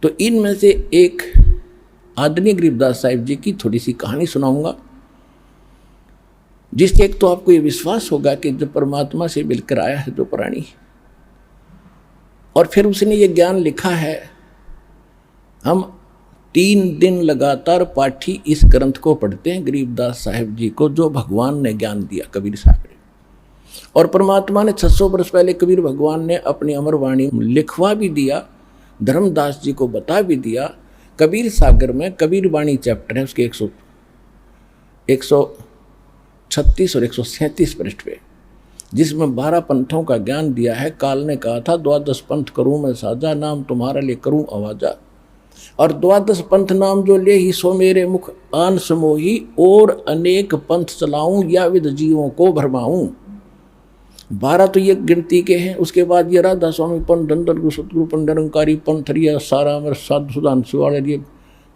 तो इनमें से एक आदरणीय गरीबदास साहिब जी की थोड़ी सी कहानी सुनाऊंगा, जिससे एक तो आपको ये विश्वास होगा कि जब परमात्मा से मिलकर आया है जो प्राणी, और फिर उसने ये ज्ञान लिखा है। हम 3 दिन लगातार पाठी इस ग्रंथ को पढ़ते हैं गरीबदास साहिब जी को, जो भगवान ने ज्ञान दिया कबीर साहब ने। और परमात्मा ने 600 वर्ष पहले कबीर भगवान ने अपनी अमर वाणी लिखवा भी दिया, धर्मदास जी को बता भी दिया। कबीर सागर में कबीर वाणी चैप्टर है, उसके 136 और 137 पृष्ठ पे, जिसमें 12 पंथों का ज्ञान दिया है। काल ने कहा था 12 पंथ करूं मैं साजा, नाम तुम्हारा ले करूं आवाजा। और 12 पंथ नाम जो ले ही सो मेरे मुख आन समोही, और अनेक पंथ चलाऊं या विद जीवों को भरमाऊं। 12 तो ये गिनती के हैं। उसके बाद ये राधा स्वामी पंथ, धनधन गुरु सतगुरु पंथ, निरंकारी पंथ, रिया सारा अमर साधु सुधान शिवाड़े, ये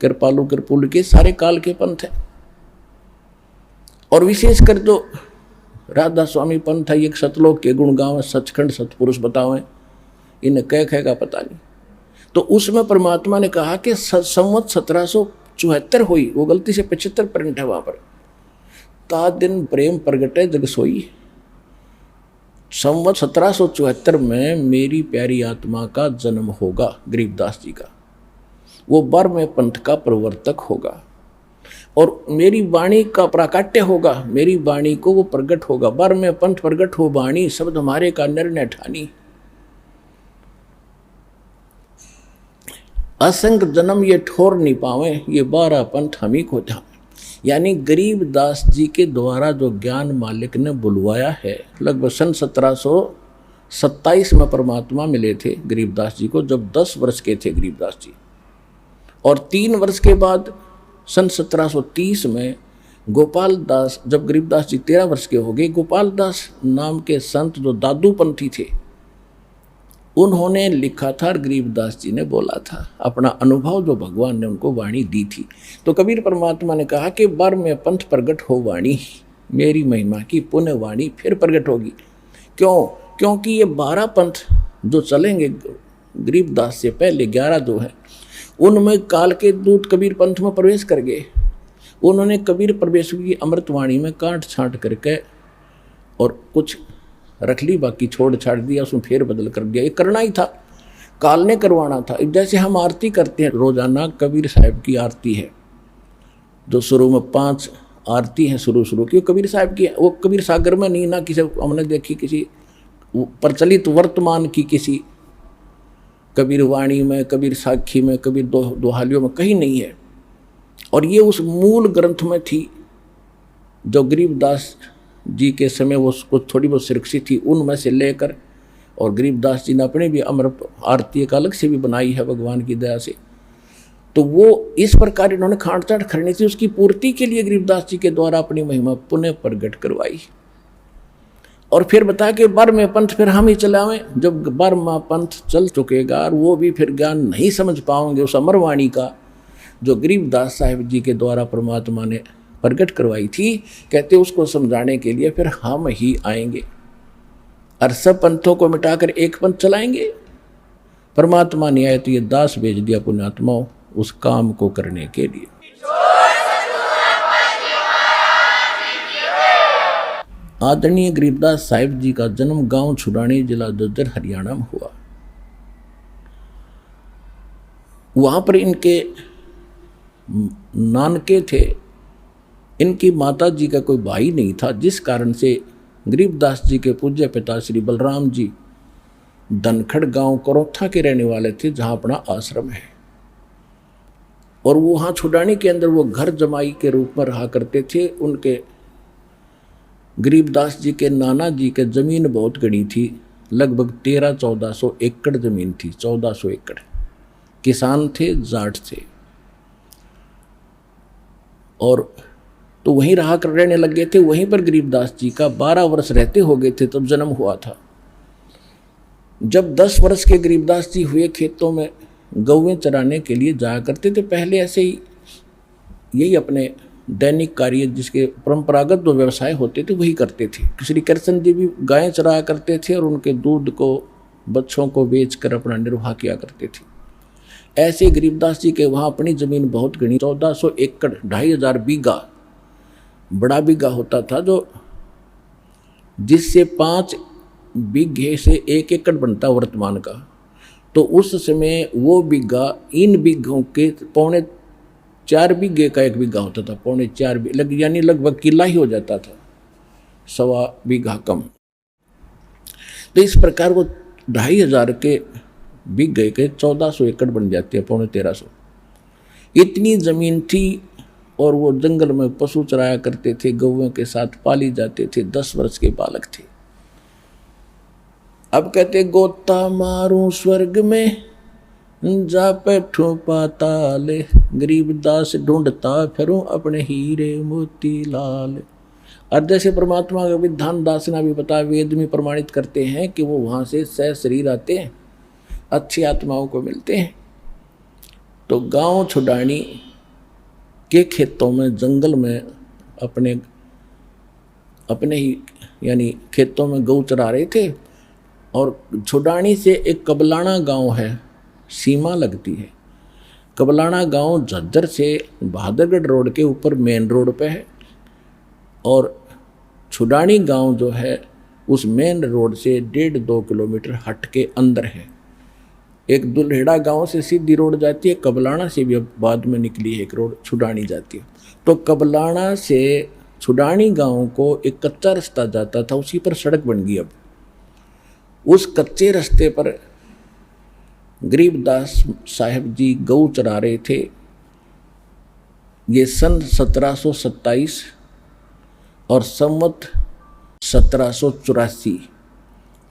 कृपालु कृपुल के सारे काल के पंथ हैं। और विशेषकर जो राधा स्वामी पंथ है, एक सतलोक के गुण गावें, सचखंड सतपुरुष बतावें, इन्हें कह का पता नहीं। तो उसमें परमात्मा ने कहा कि संवत 1774 हुई, वो गलती से 75 प्रिंट है वहां पर। ता दिन प्रेम प्रगटे जग सोई। संवत 1774 में मेरी प्यारी आत्मा का जन्म होगा, गरीबदास जी का। वो बर्म पंथ का प्रवर्तक होगा और मेरी वाणी का प्राकट्य होगा, मेरी वाणी को वो प्रगट होगा। बर्म पंथ प्रगट हो वाणी, शब्द हमारे का निर्णय ठानी। असंग जन्म ये ठोर नहीं पावे, ये 12 पंथ हम ही को जावे। यानी गरीबदास जी के द्वारा जो ज्ञान मालिक ने बुलवाया है, लगभग सन 1727 में परमात्मा मिले थे गरीबदास जी को, जब 10 वर्ष के थे गरीबदास जी। और 3 वर्ष के बाद सन 1730 में गोपाल दास, जब गरीबदास जी 13 वर्ष के हो गए, गोपाल दास नाम के संत जो दादू पंथी थे, उन्होंने लिखा था और गरीबदास जी ने बोला था अपना अनुभव जो भगवान ने उनको वाणी दी थी। तो कबीर परमात्मा ने कहा कि बार में पंथ प्रगट हो वाणी, मेरी महिमा की पुण्य वाणी फिर प्रगट होगी। क्यों? क्योंकि ये 12 पंथ जो चलेंगे गरीबदास से पहले 11 जो हैं, उनमें काल के दूत कबीर पंथ में प्रवेश कर गए। उन्होंने कबीर प्रवेश की अमृतवाणी में काट छांट करके और कुछ रख ली, बाकी छोड़ छाड़ दिया, उसमें फेर बदल कर दिया। ये करना ही था, काल ने करवाना था। जैसे हम आरती करते हैं रोजाना, कबीर साहब की आरती है जो शुरू में 5 आरती हैं शुरू की, कबीर साहब की। वो कबीर सागर में नहीं, ना किसी हमने देखी किसी प्रचलित वर्तमान की किसी कबीर वाणी में, कबीर साखी में, कबीर दोहालियों में कहीं नहीं है। और ये उस मूल ग्रंथ में थी जो गरीबदास जी के समय वो कुछ थोड़ी बहुत सुरक्षित थी, उनमें से लेकर। और गरीबदास जी ने अपने भी अमर आरती एक अलग से भी बनाई है भगवान की दया से। तो वो इस प्रकार इन्होंने खांट-छांट करनी थी, उसकी पूर्ति के लिए गरीबदास जी के द्वारा अपनी महिमा पुनः प्रगट करवाई। और फिर बता के बारहवें पंथ फिर हम ही चलावें। जब 12वां पंथ चल चुकेगा और वो भी फिर ज्ञान नहीं समझ पाओगे उस अमरवाणी का जो गरीबदास साहिब जी के द्वारा परमात्मा ने प्रगट करवाई थी, कहते उसको समझाने के लिए फिर हम ही आएंगे और सब पंथों को मिटाकर एक पंथ चलाएंगे। परमात्मा ने आए तो ये दास भेज दिया पुण्यात्माओं उस काम को करने के लिए। आदरणीय गरीबदास साहिब जी का जन्म गांव छुड़ानी, जिला जज्जर, हरियाणा में हुआ। वहां पर इनके नानके थे। इनकी माता जी का कोई भाई नहीं था, जिस कारण से गरीबदास जी के पूज्य पिता श्री बलराम जी धनखड़ गांव करोथा के रहने वाले थे, जहां अपना आश्रम है। और वो वहाँ छुड़ानी के अंदर वो घर जमाई के रूप में रहा करते थे। उनके गरीबदास जी के नाना जी के जमीन बहुत गड़ी थी, लगभग 1300-1400 एकड़ जमीन थी। 1400 एकड़। किसान थे, जाट थे, और तो वहीं रहा कर रहने लग गए थे। वहीं पर गरीबदास जी का 12 वर्ष रहते हो गए थे तब जन्म हुआ था। जब 10 वर्ष के गरीबदास जी हुए, खेतों में गौवें चराने के लिए जाया करते थे। पहले ऐसे ही यही अपने दैनिक कार्य जिसके परंपरागत जो व्यवसाय होते थे वही करते थे। श्री कृष्ण जी भी गायें चराया करते थे और उनके दूध को, बच्चों को बेचकर अपना निर्वाह किया करते थे। ऐसे गरीबदास जी के वहाँ अपनी जमीन बहुत घनी, 1400 एकड़, 2500 बीघा, बड़ा बीघा होता था, जो जिससे 5 बीघे से 1 एकड़ बनता वर्तमान का। तो उस समय वो बीघा इन बीघों के 4.25 बीघे का 1 बीघा होता था, 4.25 यानी लगभग किला ही हो जाता था, 1.25 बीघा कम। तो इस प्रकार वो 2500 के बीघे के 1400 एकड़ बन जाते हैं, 1350। इतनी जमीन थी और वो जंगल में पशु चराया करते थे, गौओं के साथ पाली जाते थे, 10 वर्ष के बालक थे। अब कहते गोता मारूं स्वर्ग में जा बैठूं पाताल, गरीबदास ढूंढता फिरूं अपने हीरे मोती लाल। और जैसे परमात्मा का विधान दास ने भी बताया, वेद में प्रमाणित करते हैं कि वो वहाँ से सह शरीर आते हैं, अच्छी आत्माओं को मिलते हैं। तो गांव छुडानी के खेतों में, जंगल में अपने ही यानी खेतों में गौ चरा रहे थे। और छुडानी से एक कबलाना गांव है, सीमा लगती है। कबलाना गांव झज्जर से बहादुरगढ़ रोड के ऊपर मेन रोड पे है, और छुडानी गांव जो है उस मेन रोड से 1.5-2 किलोमीटर हट के अंदर है। एक दुल्हेड़ा गांव से सीधी रोड जाती है, कबलाना से भी अब बाद में निकली है एक रोड, छुडानी जाती है। तो कबलाना से छुडानी गांव को एक कच्चा रास्ता जाता था, उसी पर सड़क बन गई। अब उस कच्चे रास्ते पर गरीबदास साहब जी गौ चरा रहे थे। ये सन 1727 और संवत 1784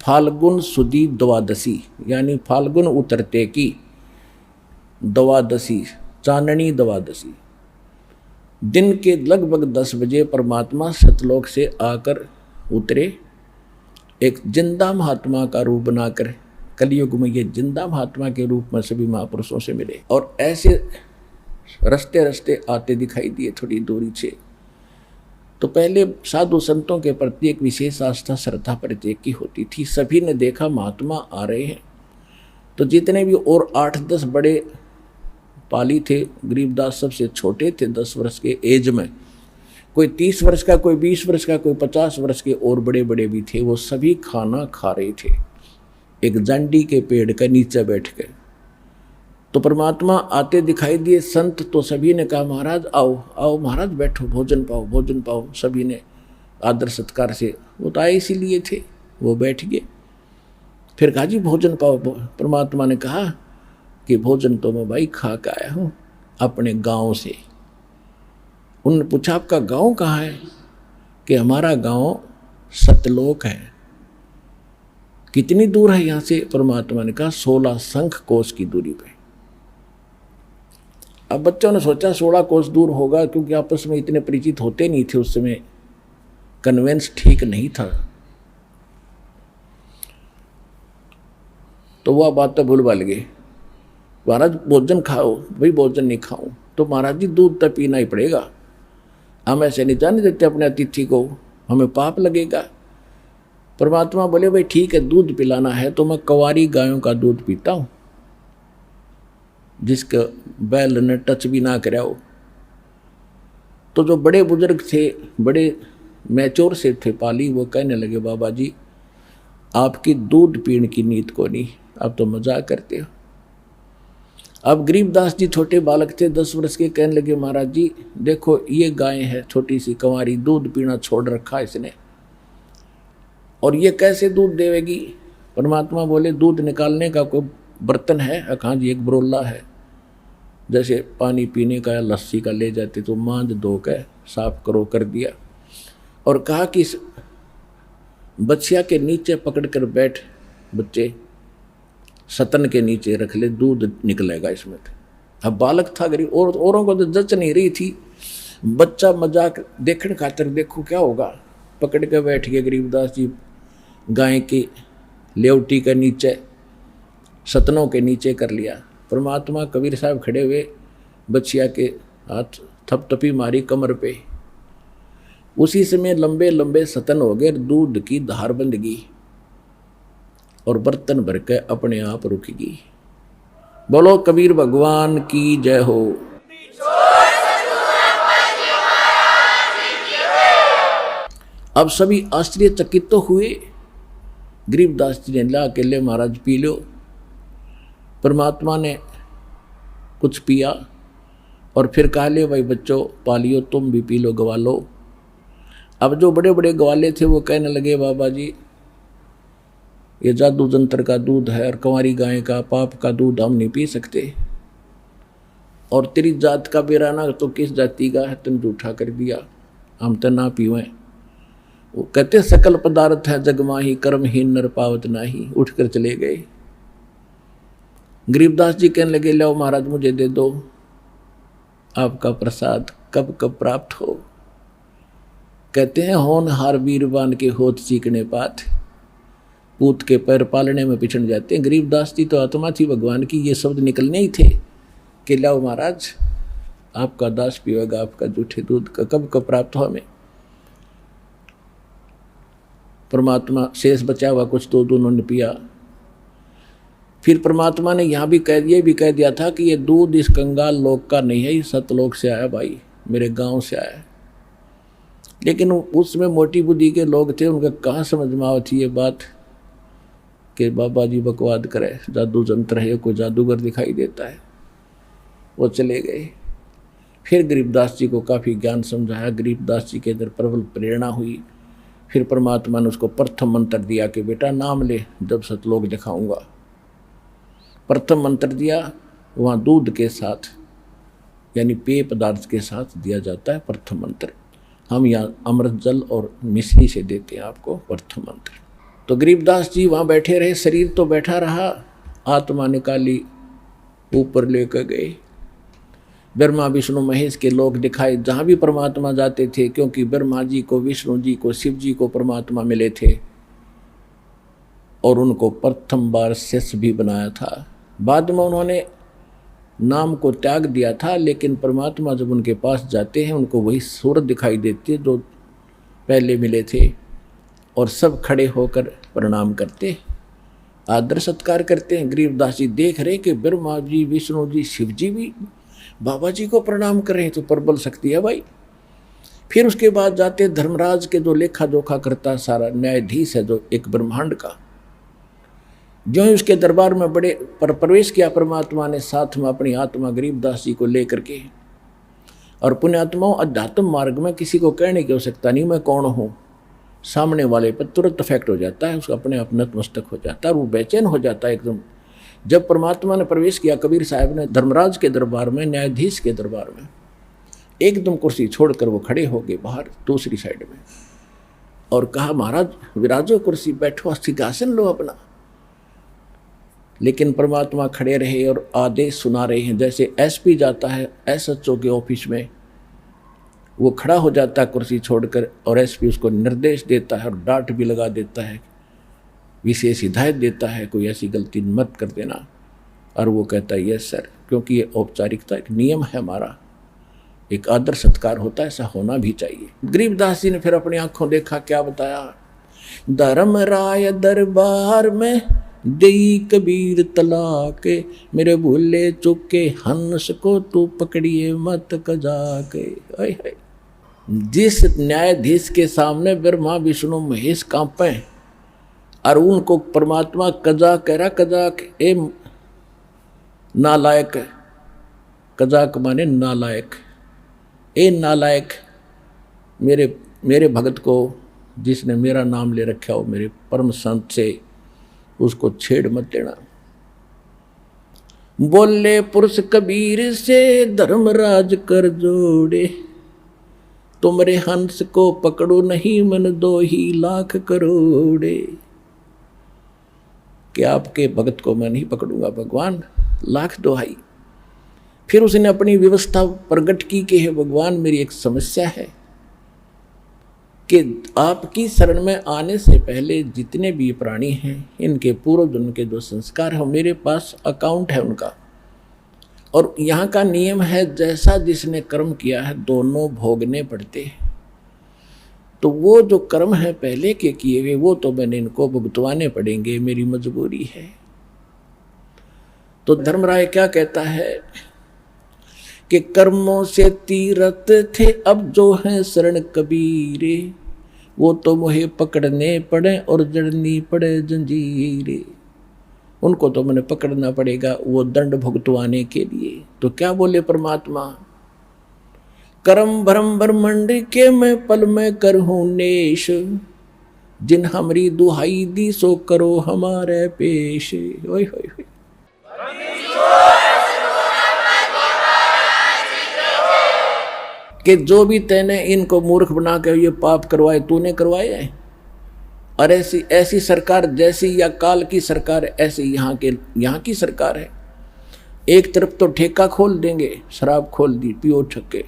फाल्गुन सुदी द्वादशी, यानी फाल्गुन उतरते की द्वादशी, चांदनी द्वादशी, दिन के लगभग 10 बजे परमात्मा सतलोक से आकर उतरे। एक जिंदा महात्मा का रूप बनाकर कलयुग में ये जिंदा महात्मा के रूप में सभी महापुरुषों से मिले। और ऐसे रास्ते रास्ते आते दिखाई दिए थोड़ी दूरी से। तो पहले साधु संतों के प्रति एक विशेष आस्था श्रद्धा प्रत्येक की होती थी। सभी ने देखा महात्मा आ रहे हैं, तो जितने भी और 8-10 बड़े पाली थे, गरीबदास सबसे छोटे थे, 10 वर्ष के एज में, कोई 30 वर्ष का, कोई 20 वर्ष का, कोई 50 वर्ष के, और बड़े बड़े भी थे। वो सभी खाना खा रहे थे एक जांडी के पेड़ के नीचे बैठ के। तो परमात्मा आते दिखाई दिए। संत तो सभी ने कहा महाराज आओ आओ महाराज, बैठो, भोजन पाओ भोजन पाओ। सभी ने आदर सत्कार से, वो तो आए इसीलिए थे, वो बैठ गए। फिर कहा जी भोजन पाओ। परमात्मा ने कहा कि भोजन तो मैं भाई खा के आया हूँ अपने गांव से। उन्होंने पूछा आपका गांव कहाँ है? कि हमारा गांव सतलोक है। कितनी दूर है यहाँ से? परमात्मा ने कहा 16 शंख कोस की दूरी पे। अब बच्चों ने सोचा 16 कोस दूर होगा, क्योंकि आपस में इतने परिचित होते नहीं थे उस समय, कन्वेंस ठीक नहीं था। तो वह बात तो भूल भाल गए। महाराज भोजन खाओ। भाई भोजन नहीं खाऊं तो महाराज जी दूध तो पीना ही पड़ेगा, हम ऐसे नहीं जाने देते अपने अतिथि को, हमें पाप लगेगा। परमात्मा बोले भाई ठीक है, दूध पिलाना है तो मैं कवारी गायों का दूध पीता हूँ, जिसका बैल ने टच भी ना कराया हो। तो जो बड़े बुजुर्ग थे, बड़े मैच्योर से थे पाली, वो कहने लगे बाबा जी आपकी दूध पीने की नीत को नहीं, आप तो मजाक करते हो। अब गरीबदास जी छोटे बालक थे, 10 वर्ष के, कहने लगे महाराज जी देखो ये गाय है छोटी सी कंवारी, दूध पीना छोड़ रखा इसने, और ये कैसे दूध देवेगी? परमात्मा बोले दूध निकालने का कोई बर्तन है? हाँ जी एक बरोला है, जैसे पानी पीने का या लस्सी का ले जाते तो मांझ धो के साफ करो, कर दिया। और कहा कि बछिया के नीचे पकड़ कर बैठ, बच्चे सतन के नीचे रख ले, दूध निकलेगा इसमें। अब बालक था गरीब, और औरों को तो जच नहीं रही थी। बच्चा मजाक देखने खातर देखो क्या होगा, पकड़ के बैठ गए गरीबदास जी गाय की लेवटी के नीचे, सतनों के नीचे कर लिया। परमात्मा कबीर साहब खड़े हुए, बच्चिया के हाथ थपथपी मारी कमर पे। उसी समय लंबे लंबे सतन हो गए, दूध की धार बंध गई और बर्तन भर के अपने आप रुक गई। बोलो कबीर भगवान की जय हो। अब सभी आश्चर्यचकित तो हुए। गरीबदास जी ने ला के ले महाराज पी लो। परमात्मा ने कुछ पिया और फिर कहा ले भाई बच्चों पालियो, तुम भी पी लो, गवा लो। अब जो बड़े बड़े ग्वाले थे वो कहने लगे बाबा जी ये जादू जंत्र का दूध है और कंवारी गाय का पाप का दूध हम नहीं पी सकते, और तेरी जात का बेराना तो किस जाति का है, तुम झूठा कर दिया, हम तो ना पीवें। वो कहते सकल पदार्थ है जग माही, कर्महीन नर पावत नाही। उठकर चले गए। गरीबदास जी कहने लगे लो महाराज मुझे दे दो, आपका प्रसाद कब कब प्राप्त हो। कहते हैं होनहार वीरवान के होत सीखने पात, पूत के पैर पालने में पिछड़ जाते हैं। गरीबदास जी तो आत्मा थी भगवान की, ये शब्द निकलने ही थे कि लाओ महाराज आपका दास पिएगा आपका जूठे दूध का, कब कब प्राप्त हो हमें। परमात्मा शेष बचा हुआ कुछ तो उन्होंने पिया। फिर परमात्मा ने यहाँ भी कह दिया था कि ये दूध इस कंगाल लोक का नहीं है, ये सतलोक से आया भाई, मेरे गांव से आया। लेकिन उसमें मोटी बुद्धि के लोग थे, उनका कहाँ समझ में आओ थी ये बात कि बाबा जी बकवाद करे, जादू जंत्र है, कोई जादूगर दिखाई देता है। वो चले गए। फिर गरीबदास जी को काफ़ी ज्ञान समझाया, गरीबदास जी के इधर प्रबल प्रेरणा हुई। फिर परमात्मा ने उसको प्रथम मंत्र दिया कि बेटा नाम ले, जब सतलोक दिखाऊंगा। प्रथम मंत्र दिया, वहाँ दूध के साथ यानी पेय पदार्थ के साथ दिया जाता है प्रथम मंत्र। हम यहाँ अमृत जल और मिश्री से देते हैं आपको प्रथम मंत्र। तो गरीबदास जी वहाँ बैठे रहे, शरीर तो बैठा रहा, आत्मा निकाली ऊपर लेकर गए। ब्रह्मा विष्णु महेश के लोक दिखाए, जहाँ भी परमात्मा जाते थे, क्योंकि ब्रह्मा जी को, विष्णु जी को, शिव जी को परमात्मा मिले थे और उनको प्रथम बार शिष्य भी बनाया था। बाद में उन्होंने नाम को त्याग दिया था, लेकिन परमात्मा जब उनके पास जाते हैं उनको वही सूरत दिखाई देती है जो पहले मिले थे, और सब खड़े होकर प्रणाम करते, आदर सत्कार करते हैं। गरीबदास जी देख रहे कि ब्रह्मा जी, विष्णु जी, शिव जी भी बाबा जी को प्रणाम कर रहे हैं, तो प्रबल शक्ति है भाई। फिर उसके बाद जाते धर्मराज के जो लेखा जोखा करता सारा न्यायाधीश है जो एक ब्रह्मांड का, जो ही उसके दरबार में बड़े पर प्रवेश किया परमात्मा ने, साथ में अपनी आत्मा गरीबदास जी को लेकर के। और पुण्यात्माओं अध्यात्म मार्ग में किसी को कहने की आवश्यकता नहीं मैं कौन हूँ, सामने वाले पर तुरंत इफेक्ट हो जाता है, उसका अपने आप नतमस्तक हो जाता है और वो बेचैन हो जाता है एकदम। जब परमात्मा ने प्रवेश किया कबीर साहब ने धर्मराज के दरबार में, न्यायाधीश के दरबार में, एकदम कुर्सी छोड़कर वो खड़े हो गए बाहर दूसरी साइड में और कहा महाराज विराजो कुर्सी, बैठो, सिंहासन लो अपना। लेकिन परमात्मा खड़े रहे और आदेश सुना रहे हैं, जैसे एसपी जाता है एसएचओ के ऑफिस में, वो खड़ा हो जाता है कुर्सी छोड़कर और एसपी उसको निर्देश देता है और डांट भी लगा देता है, विशेष हिदायत देता है, कोई ऐसी गलती मत कर देना। और वो कहता है यस सर, क्योंकि ये औपचारिकता एक नियम है हमारा, एक आदर सत्कार होता है, ऐसा होना भी चाहिए। गरीबदास जी ने फिर अपनी आंखों देखा, क्या बताया, धर्मराय दरबार में देई कबीर तलाके, मेरे भूले चुके हंस को तू पकड़िए मत कजाके। जिस न्यायाधीश के सामने ब्रह्मा विष्णु महेश कांपे और उनको परमात्मा कजाक कह रहा, कजाक ए नालायक, कजाक माने नालायक, ए नालायक, मेरे भगत को जिसने मेरा नाम ले रखा हो, मेरे परम संत से, उसको छेड़ मत देना। बोले पुरुष कबीर से धर्मराज कर जोड़े, तुमरे हंस को पकड़ो नहीं मन 2 ही लाख करोड़े। कि आपके भगत को मैं नहीं पकड़ूंगा भगवान, लाख दोहाई। फिर उसने अपनी व्यवस्था प्रकट की कि हे भगवान मेरी एक समस्या है कि आपकी शरण में आने से पहले जितने भी प्राणी हैं इनके पूर्व जन्म के जो संस्कार हैं मेरे पास अकाउंट है उनका, और यहाँ का नियम है जैसा जिसने कर्म किया है दोनों भोगने पड़ते हैं। तो वो जो कर्म है पहले के किए हुए वो तो मैंने इनको भुगतवाने पड़ेंगे, मेरी मजबूरी है। तो धर्मराय क्या कहता है कि कर्मों से तीरथ थे अब जो हैं शरण कबीरे, वो तो मुझे पकड़ने पड़े और जड़नी पड़े जंजीरे। उनको तो मैंने पकड़ना पड़ेगा वो दंड भुगतवाने के लिए। तो क्या बोले परमात्मा, करम भरम ब्रह्मंड के मैं पल में करहूं नेश, जिन हमारी दुहाई दी सो करो हमारे पेश। ओए होए होए। कि जो भी तैने इनको मूर्ख बना के ये पाप करवाए तूने करवाए हैं। और ऐसी ऐसी सरकार जैसी या काल की सरकार ऐसी यहाँ की सरकार है। एक तरफ तो ठेका खोल देंगे, शराब खोल दी, पियो छक्के,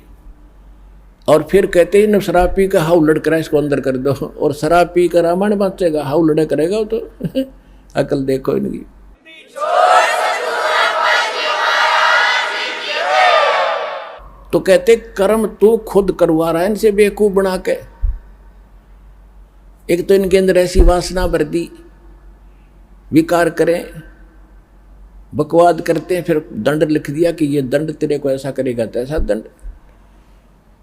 और फिर कहते हैं न शराब पी का हाउ लड़ करा इसको अंदर कर दो, और शराब पी कर रामायण बांचेगा, हाउ लड़े करेगा तो अकल देखो इनकी। तो कहते कर्म तू खुद करवा रहा है इनसे बेवकूफ बना के। एक तो इनके अंदर ऐसी वासना भर दी, विकार करें, बकवाद करते हैं, फिर दंड लिख दिया कि ये दंड तेरे को ऐसा करेगा तैसा दंड।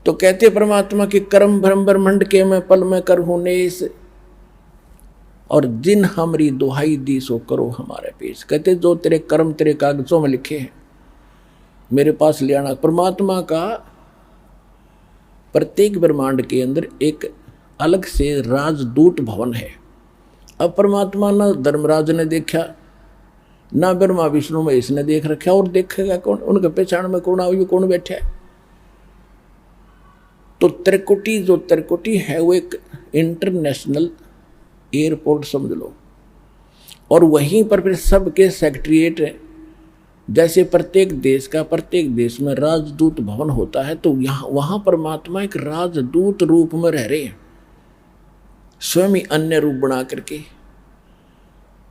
तो कहते परमात्मा कि कर्म भ्रम ब्रह्मंड के मैं पल में कर नेस, और जिन हमारी दुहाई दी सो करो हमारे पेश। कहते जो तेरे कर्म तेरे कागजों में लिखे हैं मेरे पास ले आना। परमात्मा का प्रत्येक ब्रह्मांड के अंदर एक अलग से राजदूत भवन है। अब परमात्मा ना धर्मराज ने देखा, ना ब्रह्मा विष्णु में इसने देख रखा, और देखेगा कौन? उनके पहचान में कौन आयु कौन बैठा है? तो त्रिकुटी जो त्रिकुटी है वो एक इंटरनेशनल एयरपोर्ट समझ लो, और वहीं पर फिर सबके सेक्रेटरीट है। जैसे प्रत्येक देश में राजदूत भवन होता है, तो यहाँ वहाँ परमात्मा एक राजदूत रूप में रह रहे हैं, स्वयं ही अन्य रूप बना करके।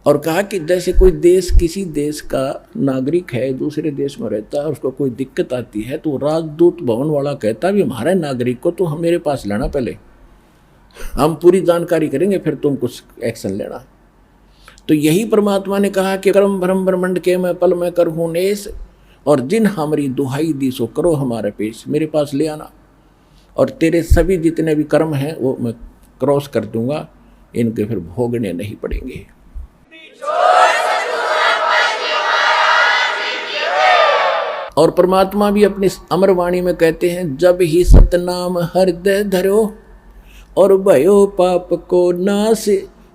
और कहा कि जैसे कोई देश किसी देश का नागरिक है दूसरे देश में रहता है, उसको कोई दिक्कत आती है तो राजदूत भवन वाला कहता भी हमारे नागरिक को तो हम मेरे पास लेना, पहले हम पूरी जानकारी करेंगे फिर तुम कुछ एक्शन लेना। तो यही परमात्मा ने कहा कि कर्म भ्रम ब्रह्मंड के मैं पल में करहूं नेस, और जिन हमारी दुहाई दी सो करो हमारे पेश, मेरे पास ले आना, और तेरे सभी जितने भी कर्म हैं वो मैं क्रॉस कर दूंगा, इनके फिर भोगने नहीं पड़ेंगे। और परमात्मा भी अपनी अमर वाणी में कहते हैं, जब ही सतनाम हृदय धरो और भयो पाप को नाश,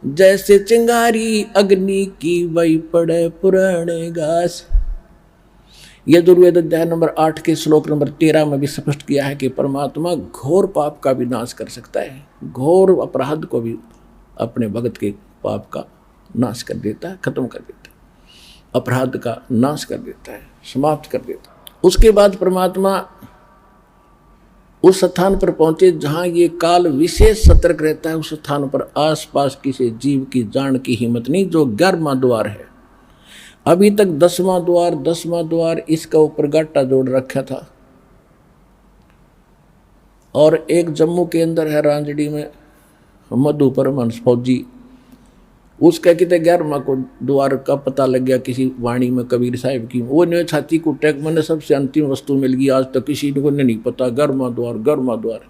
जैसे चिंगारी अग्नि की वही पड़े पुराने घास। यजुर्वेद अध्याय नंबर 8 के श्लोक नंबर 13 में भी स्पष्ट किया है कि परमात्मा घोर पाप का भी नाश कर सकता है, घोर अपराध को भी अपने भगत के पाप का नाश कर देता है, खत्म कर देता है, अपराध का नाश कर देता है, समाप्त कर देता है। उसके बाद परमात्मा उस स्थान पर पहुंचे जहां ये काल विशेष सतर्क रहता है। उस स्थान पर आसपास किसी जीव की जान की हिम्मत नहीं, जो 11वां द्वार है। अभी तक 10वां द्वार इसका ऊपर गाटा जोड़ रखा था। और एक जम्मू के अंदर है रांजड़ी में मधु परमहंस फौजी, उसका कितने 11वां को द्वार का पता लग गया किसी वाणी में कबीर साहिब की। वो ने छाती को टैक, मैंने सबसे अंतिम वस्तु मिल गई, आज तक किसी को नहीं पता 11वां द्वार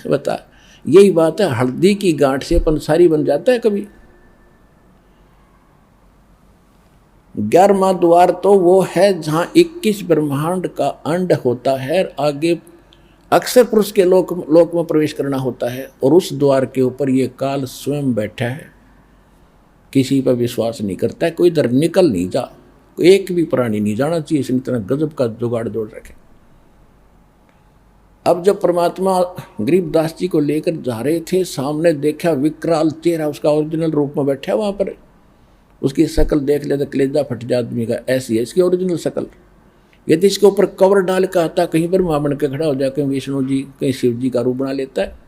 बता, यही बात है, हल्दी की गांठ से पंसारी बन जाता है कभी। 11वां द्वार तो वो है जहां 21 ब्रह्मांड का अंड होता है, आगे अक्षर पुरुष के लोक में प्रवेश करना होता है, और उस द्वार के ऊपर ये काल स्वयं बैठा है। किसी पर विश्वास नहीं करता है, कोई इधर निकल नहीं जा, एक भी प्राणी नहीं जाना चाहिए, इसने इतना गजब का जुगाड़ जोड़ रखे। अब जब परमात्मा गरीबदास जी को लेकर जा रहे थे, सामने देखा विकराल चेहरा उसका ओरिजिनल रूप में बैठा है वहां पर। उसकी शक्ल देख ले तो कलेजा फट जाए आदमी का, ऐसी है इसकी ओरिजिनल शक्ल। यदि इसके ऊपर कवर डाल के आता, कहीं पर मां बन के खड़ा हो जाए, कहीं विष्णु जी कहीं शिव जी का रूप बना लेता है।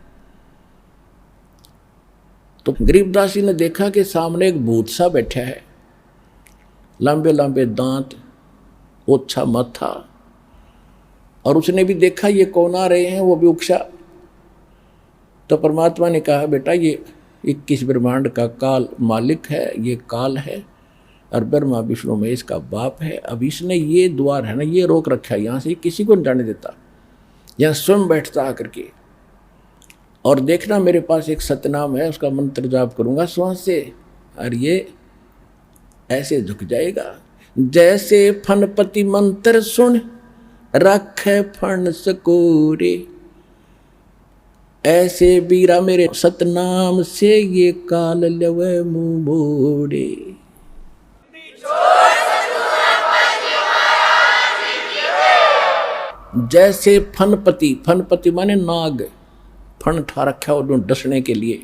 तो गरीबदास जी ने देखा कि सामने एक भूत सा बैठा है, लंबे लंबे दांत, ओछा माथा, और उसने भी देखा ये कौन आ रहे हैं, वो भी उकसा। तो परमात्मा ने कहा, बेटा ये 21 ब्रह्मांड का काल मालिक है, ये काल है, और ब्रह्मा विष्णु महेश का बाप है। अब इसने ये द्वार है ना, ये रोक रखा है, यहाँ से किसी को नहीं जाने देता, यहाँ स्वयं बैठता आकर के। और देखना मेरे पास एक सतनाम है, उसका मंत्र जाप करूंगा श्वास से, और ये ऐसे झुक जाएगा। जैसे फनपति मंत्र सुन रखे फण सकोरे, ऐसे बीरा मेरे सतनाम से ये काल लवे मुंह मोड़े। जैसे फनपति, फनपति माने नाग, फन ठा रखा है डसने के लिए।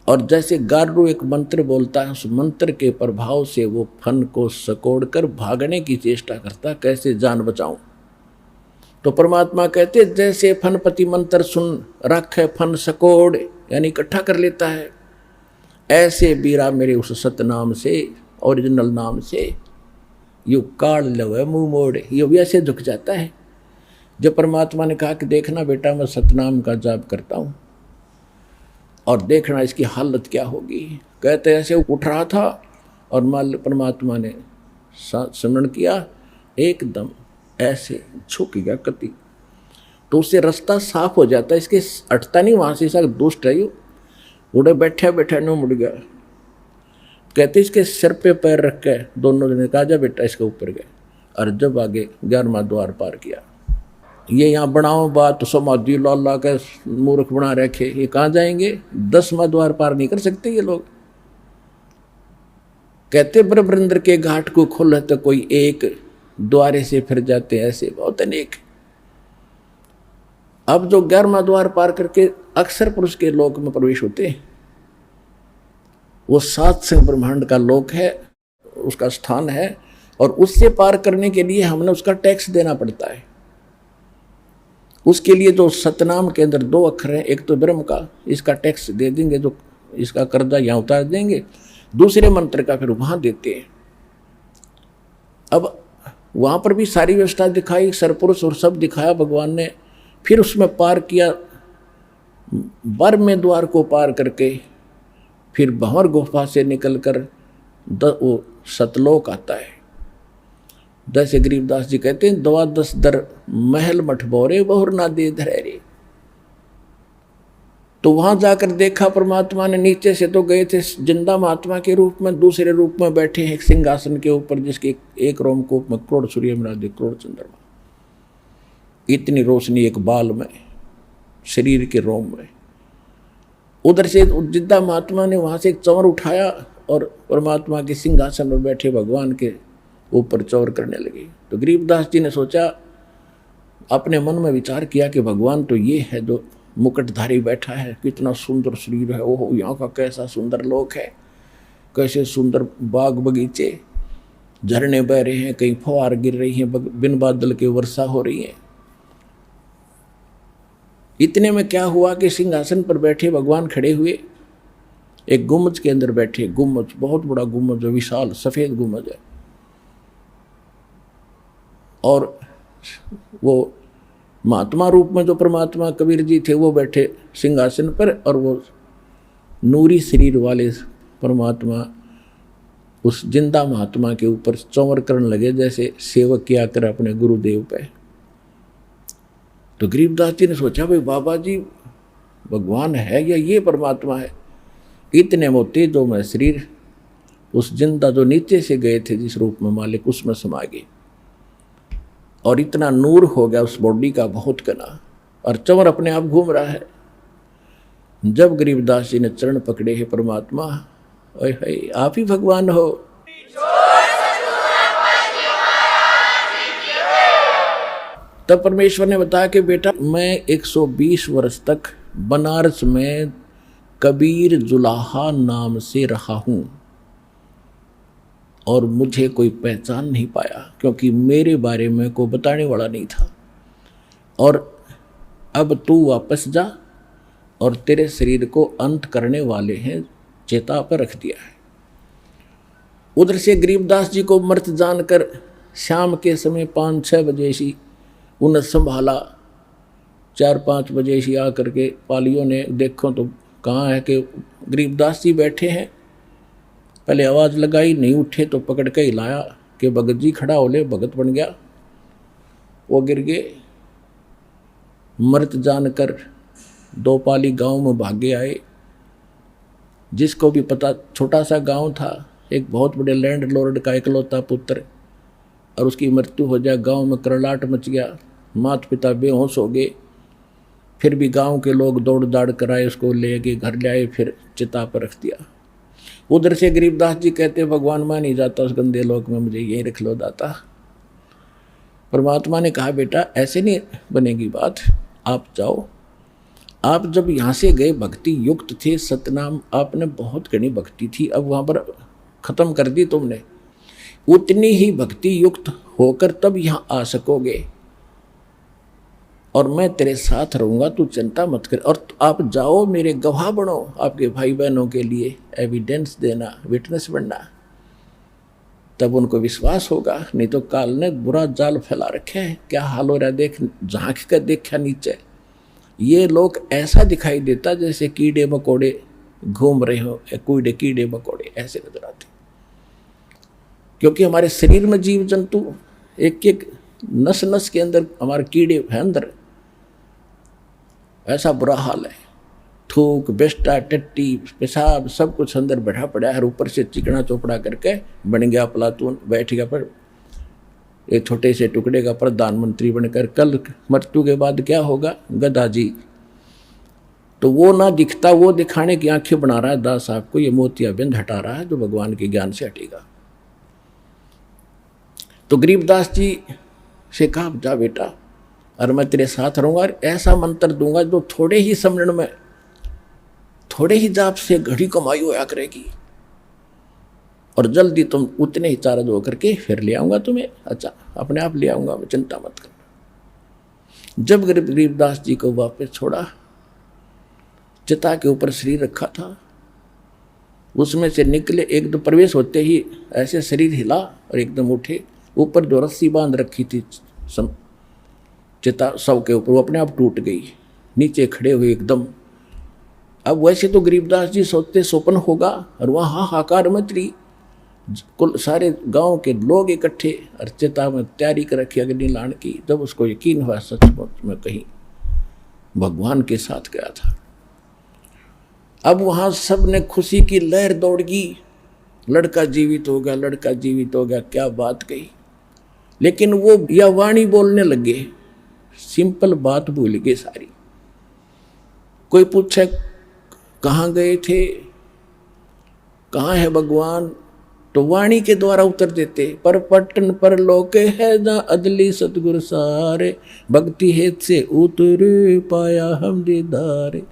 और जैसे गारू एक मंत्र बोलता है, उस मंत्र के प्रभाव से वो फन को सकोड़ कर भागने की चेष्टा करता, कैसे जान बचाऊं। तो परमात्मा कहते जैसे फनपति मंत्र सुन रखे फन सकोड़, यानी इकट्ठा कर लेता है, ऐसे बीरा मेरे उस सतनाम से, ओरिजिनल नाम से, यू काल लवे मुंह मोड़े, ये भी ऐसे झुक जाता है। जब परमात्मा ने कहा कि देखना बेटा मैं सतनाम का जाप करता हूँ और देखना इसकी हालत क्या होगी, कहते ऐसे उठ रहा था और परमात्मा ने स्मरण किया, एकदम ऐसे झुक गया कति, तो उससे रास्ता साफ हो जाता है, इसके हटता नहीं वहाँ से। ऐसा दुष्ट है यू, उड़े बैठे बैठे न मुड़ गया। कहते इसके सिर पे पैर रख के दोनों जने कहा जा बेटा इसके ऊपर गए, और जब आगे 11वां द्वार पार किया, ये यहाँ बनाओ बात तो समाधि ला के मूर्ख बना रखे, ये कहाँ जाएंगे, 10वां द्वार पार नहीं कर सकते ये लोग। कहते ब्रह्मेंद्र के घाट को खोले तो कोई एक द्वारे से फिर जाते, ऐसे बहुत अनेक। अब जो 11वां द्वार पार करके अक्षर पुरुष के लोक में प्रवेश होते हैं, वो 7 संग ब्रह्मांड का लोक है, उसका स्थान है, और उससे पार करने के लिए हमने उसका टैक्स देना पड़ता है। उसके लिए जो सतनाम के अंदर 2 अक्षर हैं, एक तो ब्रह्म का, इसका टैक्स दे देंगे, जो इसका कर्जा यहाँ उतार देंगे, दूसरे मंत्र का फिर वहाँ देते हैं। अब वहाँ पर भी सारी व्यवस्था दिखाई, सरपुरुष और सब दिखाया भगवान ने, फिर उसमें पार किया। 12वें द्वार को पार करके फिर भंवर गुफा से निकलकर वो सतलोक आता है। जैसे गरीबदास जी कहते हैं, 12 दर महल मठ बोरे बहुर ना दे धरे। तो वहां जाकर देखा परमात्मा ने, नीचे से तो गए थे जिंदा महात्मा के रूप में, दूसरे रूप में बैठे हैं एक सिंहासन के ऊपर, जिसके एक रोमकूप में करोड़ सूर्य मिला दे, करोड़ चंद्रमा, इतनी रोशनी एक बाल में, शरीर के रोम में। उधर से जिंदा महात्मा ने वहां से एक चंवर उठाया और परमात्मा के सिंहासन पर बैठे भगवान के ऊपर चौर करने लगे। तो गरीबदास जी ने सोचा, अपने मन में विचार किया कि भगवान तो ये है जो मुकुटधारी बैठा है, कितना सुंदर शरीर है, ओहो यहाँ का कैसा सुंदर लोक है, कैसे सुंदर बाग बगीचे, झरने बह रहे हैं, कहीं फुहार गिर रही हैं, बिन बादल के वर्षा हो रही है। इतने में क्या हुआ कि सिंहासन पर बैठे भगवान खड़े हुए, एक गुम्बज के अंदर बैठे, गुम्बज बहुत बड़ा गुम्बज है, विशाल सफेद गुम्बज है, और वो महात्मा रूप में जो परमात्मा कबीर जी थे वो बैठे सिंहासन पर, और वो नूरी शरीर वाले परमात्मा उस जिंदा महात्मा के ऊपर चंवर करने लगे, जैसे सेवक किया कर अपने गुरुदेव पे। तो गरीबदास जी ने सोचा, भाई बाबा जी भगवान है या ये परमात्मा है। इतने मोते जो मैं शरीर उस जिंदा जो नीचे से गए थे जिस रूप में मालिक, उसमें समा गए, और इतना नूर हो गया उस बॉडी का, बहुत कना, और चंवर अपने आप घूम रहा है। जब गरीबदास जी ने चरण पकड़े हैं परमात्मा, ओए हाय आप ही भगवान हो। तब परमेश्वर ने बताया कि बेटा मैं 120 वर्ष तक बनारस में कबीर जुलाहा नाम से रहा हूँ, और मुझे कोई पहचान नहीं पाया, क्योंकि मेरे बारे में कोई बताने वाला नहीं था। और अब तू वापस जा, और तेरे शरीर को अंत करने वाले हैं, चेता पर रख दिया है। उधर से गरीबदास जी को मृत जानकर शाम के समय 5-6 बजे सी उन्हें संभाला, 4-5 बजे सी आकर के पालियों ने देखो तो कहाँ है कि गरीबदास जी बैठे हैं, पहले आवाज़ लगाई, नहीं उठे तो पकड़ के हिलाया कि भगत जी खड़ा हो ले, भगत बन गया। वो गिर गए, मृत जानकर दो पाली गांव में भागे आए। जिसको भी पता, छोटा सा गांव था, एक बहुत बड़े लैंड लॉर्ड का इकलौता पुत्र, और उसकी मृत्यु हो जाए, गांव में करलाट मच गया, माता पिता बेहोश हो गए। फिर भी गांव के लोग दौड़ दाड़ कराए, उसको ले गए, घर ले आए, फिर चिता पर रख दिया। उधर से गरीबदास जी कहते, भगवान मान नहीं जाता उस गंदे लोक में, मुझे यहीं रख लो दाता। परमात्मा ने कहा, बेटा ऐसे नहीं बनेगी बात, आप जाओ। आप जब यहाँ से गए भक्ति युक्त थे, सतनाम आपने बहुत घनी भक्ति थी, अब वहाँ पर खत्म कर दी तुमने, उतनी ही भक्ति युक्त होकर तब यहाँ आ सकोगे, और मैं तेरे साथ रहूँगा, तू चिंता मत कर। और आप जाओ, मेरे गवाह बनो, आपके भाई बहनों के लिए एविडेंस देना, विटनेस बनना, तब उनको विश्वास होगा। नहीं तो काल ने बुरा जाल फैला रखे है, क्या हाल हो रहा है देख, झांक कर देखा नीचे, ये लोग ऐसा दिखाई देता जैसे कीड़े मकोड़े घूम रहे हो, कीड़े मकोड़े ऐसे नजर आते, क्योंकि हमारे शरीर में जीव जंतु एक एक नस नस के अंदर हमारे कीड़े हैं अंदर, ऐसा बुरा हाल है। थूक, बेस्टा, टट्टी, पेशाब सब कुछ अंदर बैठा पड़ा है, ऊपर से चिकना चोपड़ा करके बन गया प्लातून, बैठ गया पर एक छोटे से टुकड़े का प्रधानमंत्री बनकर। कल मृत्यु के बाद क्या होगा, गधा जी। तो वो ना दिखता, वो दिखाने की आंखें बना रहा है दास साहब को, ये मोतियाबिंद हटा रहा है जो भगवान के ज्ञान से हटेगा। तो गरीबदास जी से कहा, जा बेटा, और मैं तेरे साथ रहूंगा, और ऐसा मंत्र दूंगा जो थोड़े ही समरण में, थोड़े ही जाप से घड़ी कमाई होया करेगी, और जल्दी तुम उतने ही चार्ज होकर के फिर ले आऊंगा तुम्हें। अच्छा, अपने आप ले आऊंगा मैं, चिंता मत करना। जब गरीबदास जी को वापस छोड़ा, चिता के ऊपर शरीर रखा था, उसमें से निकले, एकदम प्रवेश होते ही ऐसे शरीर हिला और एकदम उठे। ऊपर जो रस्सी बांध रखी थी चिता सब के ऊपर, वो अपने आप टूट गई, नीचे खड़े हुए एकदम। अब वैसे तो गरीबदास जी सोचते स्वप्न होगा, और वहाँ हाहाकार मच रही, कुल सारे गांव के लोग इकट्ठे, और चिता में तैयारी कर रखी अग्नि लाने की। जब उसको यकीन हुआ सचमुच में कहीं भगवान के साथ गया था, अब वहाँ सब ने खुशी की लहर दौड़ गई, लड़का जीवित हो गया, लड़का जीवित हो गया, क्या बात कही। लेकिन वो या वाणी बोलने लगे, सिंपल बात भूल गए सारी। कोई पूछे कहाँ गए थे, कहाँ है भगवान, तो वाणी के द्वारा उत्तर देते, पर पट्टन पर लोके है जहाँ अदली सतगुरु सारे, भक्ति हेत से उतरे पाया हम दीदारे।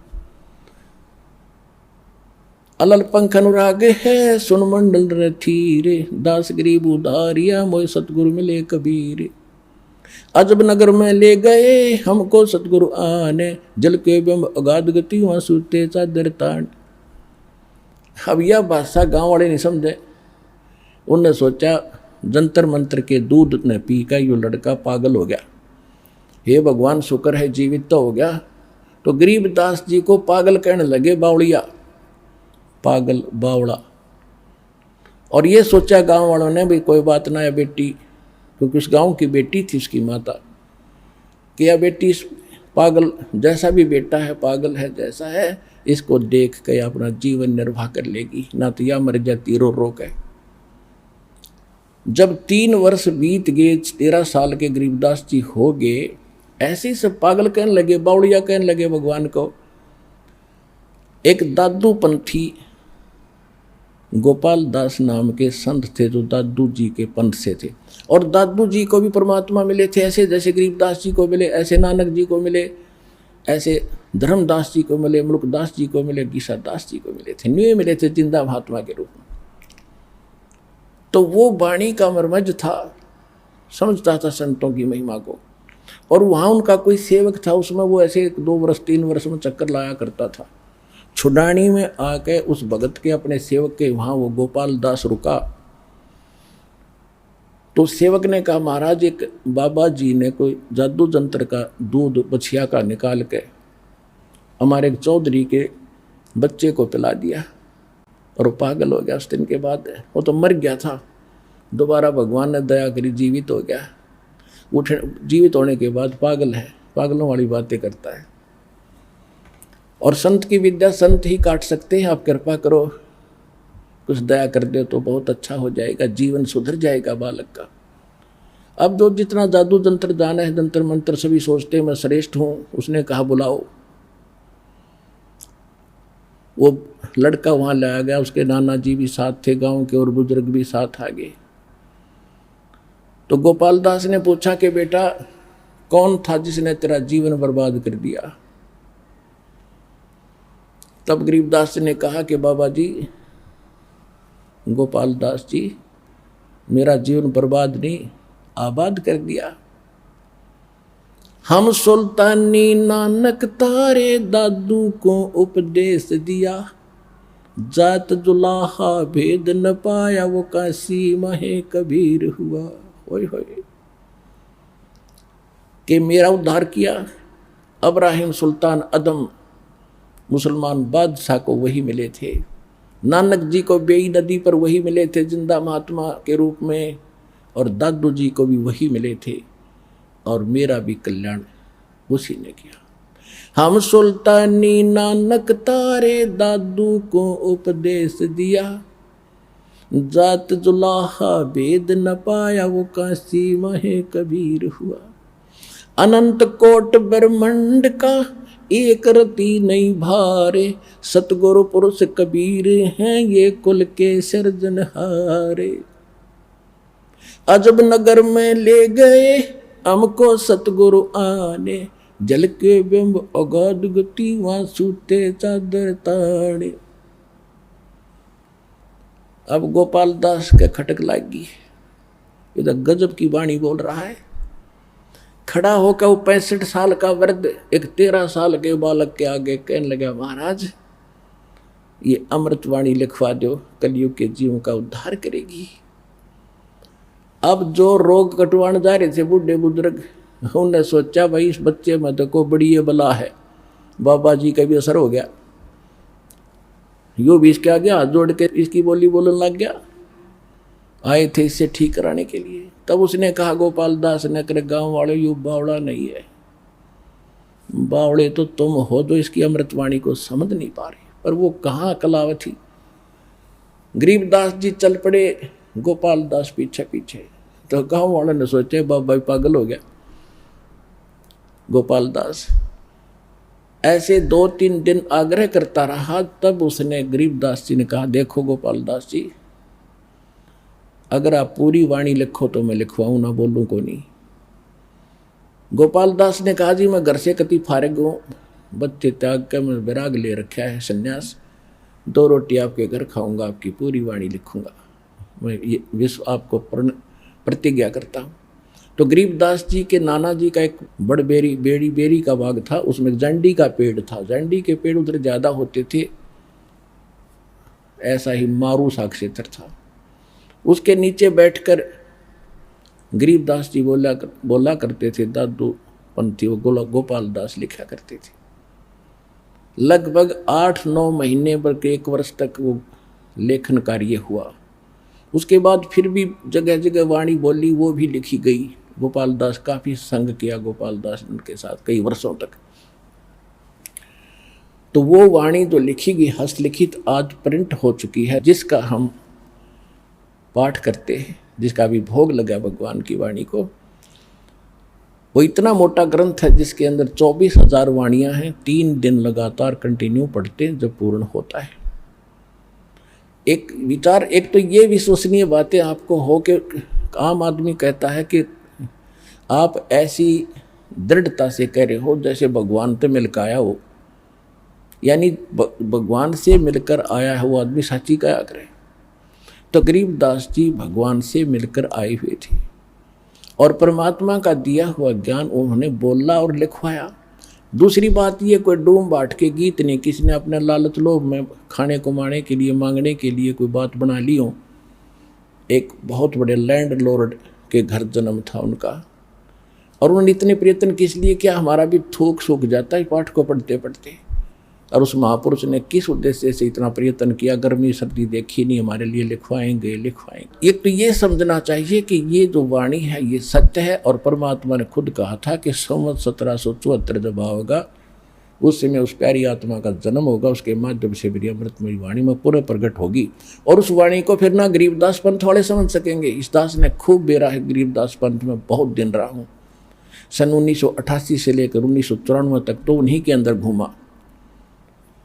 अलल पंख अनुराग है सुन मंडल रथीरे, दास गरीब उधारिया मोय सतगुरु मिले कबीर। अजब नगर में ले गए हमको सतगुरु आने, जल के बिंब अगाध गति वहाँ सूते चादर तान। अब यह भाषा गांव वाले नहीं समझे, उनने सोचा जंतर मंत्र के दूध ने पी का यो लड़का पागल हो गया, हे भगवान शुक्र है जीवित तो हो गया। तो गरीबदास जी को पागल कहने लगे, बावड़िया, पागल बावड़ा। और ये सोचा गांव वालों ने भी कोई बात ना है बेटी, क्योंकि उस गांव की बेटी थी उसकी माता, कि यह बेटी पागल जैसा भी बेटा है, पागल है जैसा है, इसको देख के अपना जीवन निर्वाह कर लेगी, ना तो यह मर जाती रो रो के। जब 3 वर्ष बीत गए, 13 साल के गरीबदास जी हो गए, ऐसे ही सब पागल कहने लगे, बावड़िया कहने लगे भगवान को। एक दादू पंथी गोपाल दास नाम के संत थे जो दादू जी के पंथ से थे, और दादू जी को भी परमात्मा मिले थे, ऐसे जैसे गरीबदास जी को मिले, ऐसे नानक जी को मिले, ऐसे धर्मदास जी को मिले, मुल्कदास जी को मिले, गीसा दास जी को मिले थे, न्यू मिले थे जिंदा महात्मा के रूप में। तो वो वाणी का मर्मज था, समझता था संतों की महिमा को। और वहाँ उनका कोई सेवक था, उसमें वो ऐसे 2 वर्ष 3 वर्ष में चक्कर लाया करता था। छुडानी में आके उस भगत के अपने सेवक के वहाँ वो गोपाल दास रुका, तो सेवक ने कहा, महाराज एक बाबा जी ने कोई जादू जंत्र का दूध बछिया का निकाल के हमारे एक चौधरी के बच्चे को पिला दिया, और वो पागल हो गया। उस दिन के बाद वो तो मर गया था, दोबारा भगवान ने दया करी, जीवित हो गया। उठ जीवित होने के बाद पागल है, पागलों वाली बातें करता है। और संत की विद्या संत ही काट सकते हैं। आप कृपा करो, कुछ दया कर दे तो बहुत अच्छा हो जाएगा, जीवन सुधर जाएगा बालक का। अब जो जितना जादू जंत्र जाना है, जंत्र मंत्र सभी सोचते हैं मैं श्रेष्ठ हूं। उसने कहा बुलाओ। वो लड़का वहां लाया गया, उसके नाना जी भी साथ थे, गांव के और बुजुर्ग भी साथ आ गए। तो गोपाल दास ने पूछा कि बेटा कौन था जिसने तेरा जीवन बर्बाद कर दिया? तब गरीबदास ने कहा कि बाबा जी, गोपाल दास जी, मेरा जीवन बर्बाद नहीं आबाद कर दिया। हम सुल्तानी नानक तारे दादू को उपदेश दिया, जात जुलाहा भेद न पाया वो काशी महे कबीर हुआ। होय होय कि मेरा उद्धार किया। अब्राहिम सुल्तान अदम मुसलमान बादशाह को वही मिले थे, नानक जी को बेई नदी पर वही मिले थे जिंदा महात्मा के रूप में, और दादू जी को भी वही मिले थे, और मेरा भी कल्याण उसी ने किया। हम सुल्तानी नानक तारे दादू को उपदेश दिया, जात जुलाहा भेद न पाया वो काशी महे कबीर हुआ। अनंत कोट ब्रह्मंड का एक रति नहीं भारे, सतगुरु पुरुष कबीर हैं ये कुल के सिरजनहारे। अजब नगर में ले गए हमको सतगुरु आने, जल के बिंब अगाध गति वहां सूते चादर ताड़े। अब गोपाल दास के खटक लागी, इधर गजब की वाणी बोल रहा है। खड़ा होकर वो 65 साल का वृद्ध एक 13 साल के बालक के आगे कहने लगा, महाराज ये अमृतवाणी लिखवा दो, कलयुग के जीवों का उद्धार करेगी। अब जो रोग कटवाने जा रहे थे बूढ़े बुजुर्ग, उन्होंने सोचा भाई इस बच्चे में तो को बड़ी ये बला है। बाबा जी का भी असर हो गया, यो भी इसके आगे हाथ जोड़ के इसकी बोली बोलने लग गया। आए थे इसे ठीक कराने के लिए। तब उसने कहा गोपाल दास ने, करे गांव वाले यू बावड़ा नहीं है, बावड़े तो तुम हो जो इसकी अमृतवाणी को समझ नहीं पा रहे। पर वो कहाँ कलावती। गरीबदास जी चल पड़े, गोपाल दास पीछे पीछे। तो गांव वालों ने सोचे बाबा पागल हो गया। गोपाल दास ऐसे 2-3 दिन आग्रह करता रहा। तब उसने गरीबदास जी ने कहा, देखो गोपाल दास जी, अगर आप पूरी वाणी लिखो तो मैं लिखवाऊं, ना बोलूं को नहीं। गोपाल दास ने कहा, जी मैं घर से कति फारिग हूं, बच्चे त्याग कर मैं विराग ले रखा है, संन्यास। 2 रोटी आपके घर खाऊंगा, आपकी पूरी वाणी लिखूंगा, मैं ये विश्व आपको प्रतिज्ञा करता हूं। तो गरीबदास जी के नाना जी का एक बड़ बेरी का बाग था, उसमें जंडी का पेड़ था। जंडी के पेड़ उधर ज्यादा होते थे, ऐसा ही मारू सा क्षेत्र था। उसके नीचे बैठकर गरीबदास जी बोला करते थे, दादू पंथी वो गोपाल दास लिखा करते थे। लगभग 8-9 महीने बल्कि 1 वर्ष तक वो लेखन कार्य हुआ। उसके बाद फिर भी जगह जगह वाणी बोली, वो भी लिखी गई। गोपाल दास काफी संग किया गोपाल दास उनके साथ कई वर्षों तक। तो वो वाणी जो लिखी गई हस्तलिखित आज प्रिंट हो चुकी है, जिसका हम पाठ करते हैं, जिसका भी भोग लगा भगवान की वाणी को। वो इतना मोटा ग्रंथ है जिसके अंदर 24,000 वाणियां हैं। 3 दिन लगातार कंटिन्यू पढ़ते हैं जब पूर्ण होता है। एक विचार, एक तो ये विश्वसनीय बातें आपको हो कि आम आदमी कहता है कि आप ऐसी दृढ़ता से कह रहे हो जैसे भगवान से मिलकर आया हो, यानी भगवान से मिलकर आया हुआ आदमी साची कहा करे। तो गरीबदास जी भगवान से मिलकर आए हुए थे और परमात्मा का दिया हुआ ज्ञान उन्होंने बोला और लिखवाया। दूसरी बात ये, कोई डूम बाट के गीत नहीं, किसी ने अपने लालच लोभ में खाने कमाने के लिए मांगने के लिए कोई बात बना ली हो। एक बहुत बड़े लैंड लॉर्ड के घर जन्म था उनका, और उन्होंने इतने प्रयत्न किस लिए किया, हमारा भी थूक सूख जाता है पाठ को पढ़ते पढ़ते। और उस महापुरुष ने किस उद्देश्य से इतना प्रयत्न किया, गर्मी सर्दी देखी नहीं, हमारे लिए लिखवाएंगे। एक तो ये समझना चाहिए कि ये जो वाणी है ये सत्य है, और परमात्मा ने खुद कहा था कि संवत 1774 जब आओगा उस समय उस प्यारी आत्मा का जन्म होगा, उसके माध्यम से मेरी अमृतमयी वाणी में पूरे प्रकट होगी। और उस वाणी को फिर ना गरीबदास पंथ वाले समझ सकेंगे। इस दास ने खूब बेरा है गरीबदास पंथ में, बहुत दिन रहा हूँ। सन 1988 से लेकर 1994 तक तो उन्हीं के अंदर घूमा।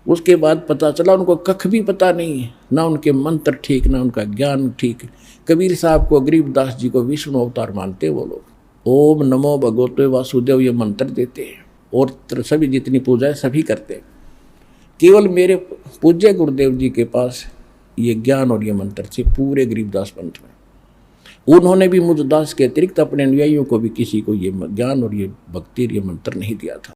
उसके बाद पता चला उनको कख भी पता नहीं है, ना उनके मंत्र ठीक, ना उनका ज्ञान ठीक। कबीर साहब को, गरीबदास जी को विष्णु अवतार मानते वो लोग। ओम नमो भगवते वासुदेव ये मंत्र देते हैं, और सभी जितनी पूजा है सभी करते हैं। केवल मेरे पूज्य गुरुदेव जी के पास ये ज्ञान और ये मंत्र थे पूरे गरीबदास पंथ में। उन्होंने भी मुझ दास के अतिरिक्त अपने अनुयायियों को भी किसी को ये ज्ञान और ये भक्ति और ये मंत्र नहीं दिया था।